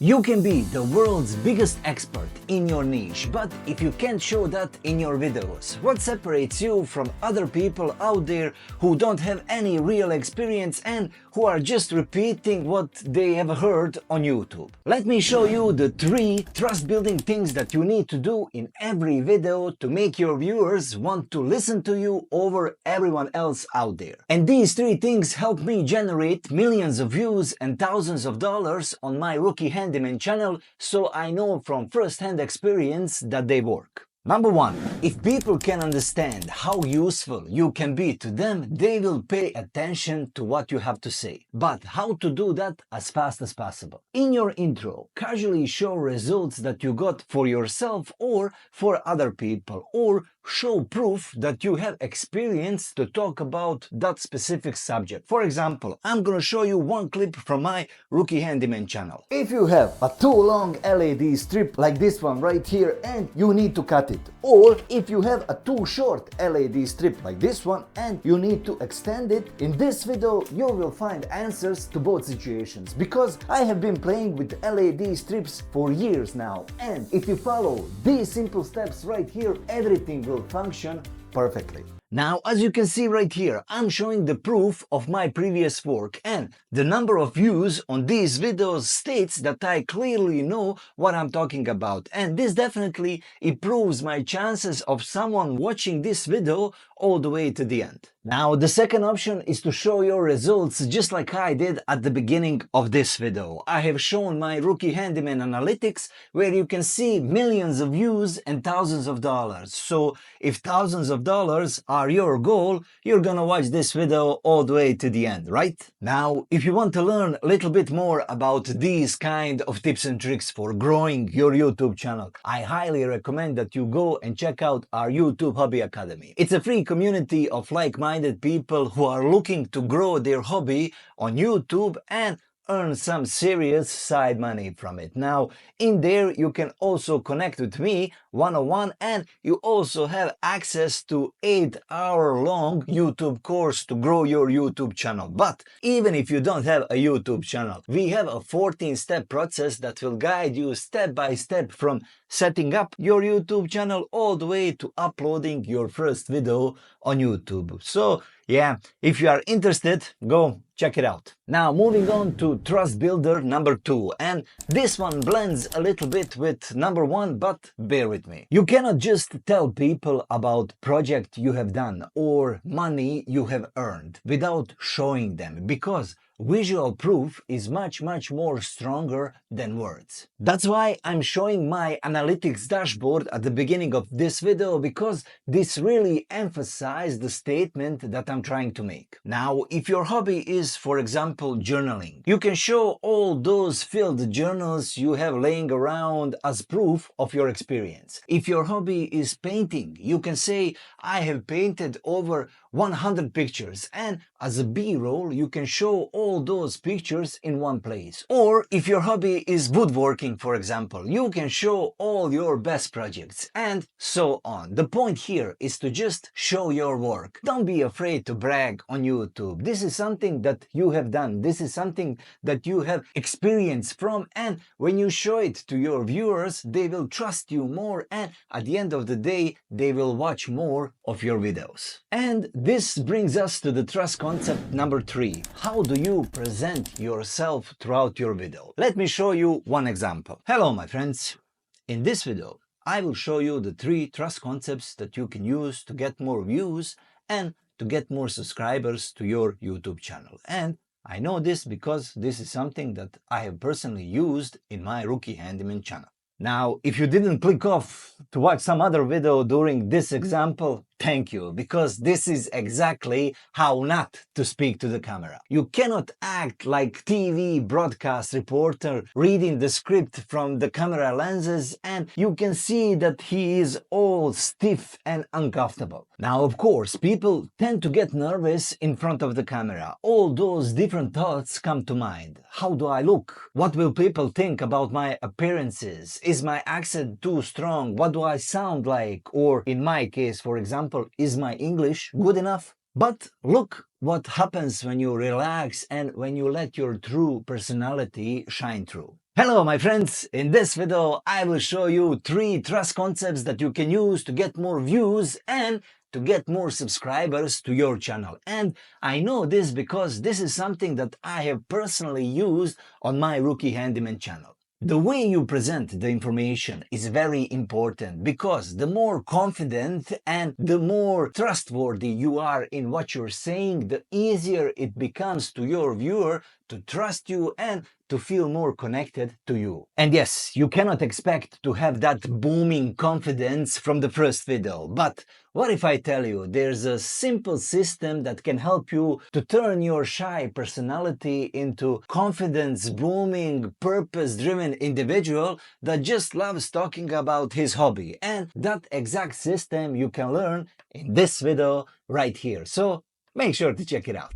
You can be the world's biggest expert in your niche, but if you can't show that in your videos, what separates you from other people out there who don't have any real experience and who are just repeating what they have heard on YouTube? Let me show you the 3 trust-building things that you need to do in every video to make your viewers want to listen to you over everyone else out there. And these 3 things help me generate millions of views and thousands of dollars on my Rookie Handyman channel, so I know from first-hand experience that they work. Number 1. If people can understand how useful you can be to them, they will pay attention to what you have to say. But how to do that as fast as possible? In your intro, casually show results that you got for yourself or for other people, or show proof that you have experience to talk about that specific subject. For example, I'm gonna show you one clip from my Rookie Handyman channel. If you have a too long LED strip like this one right here and you need to cut it, or if you have a too short LED strip like this one and you need to extend it, in this video you will find answers to both situations, because I have been playing with LED strips for years now, and if you follow these simple steps right here, everything will function perfectly. Now, as you can see right here, I'm showing the proof of my previous work, and the number of views on these videos states that I clearly know what I'm talking about, and this definitely improves my chances of someone watching this video all the way to the end. Now, the second option is to show your results just like I did at the beginning of this video. I have shown my Rookie Handyman analytics where you can see millions of views and thousands of dollars. So if thousands of dollars are your goal, you're gonna watch this video all the way to the end, right? Now, if you want to learn a little bit more about these kind of tips and tricks for growing your YouTube channel, I highly recommend that you go and check out our YouTube Hobby Academy. It's a free community of like-minded people who are looking to grow their hobby on YouTube and earn some serious side money from it. Now, in there you can also connect with me one-on-one, and you also have access to 8-hour-long YouTube course to grow your YouTube channel. But even if you don't have a YouTube channel, we have a 14-step process that will guide you step by step from setting up your YouTube channel all the way to uploading your first video on YouTube. So yeah, if you are interested, go check it out. Now, moving on to trust builder number 2, and this one blends a little bit with number 1, but bear with me. You cannot just tell people about project you have done or money you have earned without showing them, because visual proof is much more stronger than words. That's why I'm showing my analytics dashboard at the beginning of this video, because this really emphasizes the statement that I'm trying to make. Now, if your hobby is, for example, journaling, you can show all those filled journals you have laying around as proof of your experience. If your hobby is painting, you can say, I have painted over 100 pictures, and as a B-roll you can show all those pictures in one place. Or if your hobby is woodworking, for example, you can show all your best projects, and so on. The point here is to just show your work. Don't be afraid to brag on YouTube. This is something that you have done. This is something that you have experience from, and when you show it to your viewers, they will trust you more, and at the end of the day, they will watch more of your videos. And this brings us to the trust concept number 3. How do you present yourself throughout your video? Let me show you one example. Hello, my friends. In this video, I will show you the 3 trust concepts that you can use to get more views and to get more subscribers to your YouTube channel. And I know this because this is something that I have personally used in my Rookie Handyman channel. Now, if you didn't click off to watch some other video during this example, thank you, because this is exactly how not to speak to the camera. You cannot act like TV broadcast reporter reading the script from the camera lenses, and you can see that he is all stiff and uncomfortable. Now, of course, people tend to get nervous in front of the camera. All those different thoughts come to mind. How do I look? What will people think about my appearances? Is my accent too strong? What do I sound like? Or in my case, for example, is my English good enough? But look what happens when you relax and when you let your true personality shine through. Hello my friends, in this video I will show you 3 trust concepts that you can use to get more views and to get more subscribers to your channel. And I know this because this is something that I have personally used on my Rookie Handyman channel. The way you present the information is very important because the more confident and the more trustworthy you are in what you're saying, the easier it becomes to your viewer to trust you and to feel more connected to you. And yes, you cannot expect to have that booming confidence from the first video, but what if I tell you there's a simple system that can help you to turn your shy personality into confidence booming, purpose-driven individual that just loves talking about his hobby? And that exact system you can learn in this video right here. So make sure to check it out.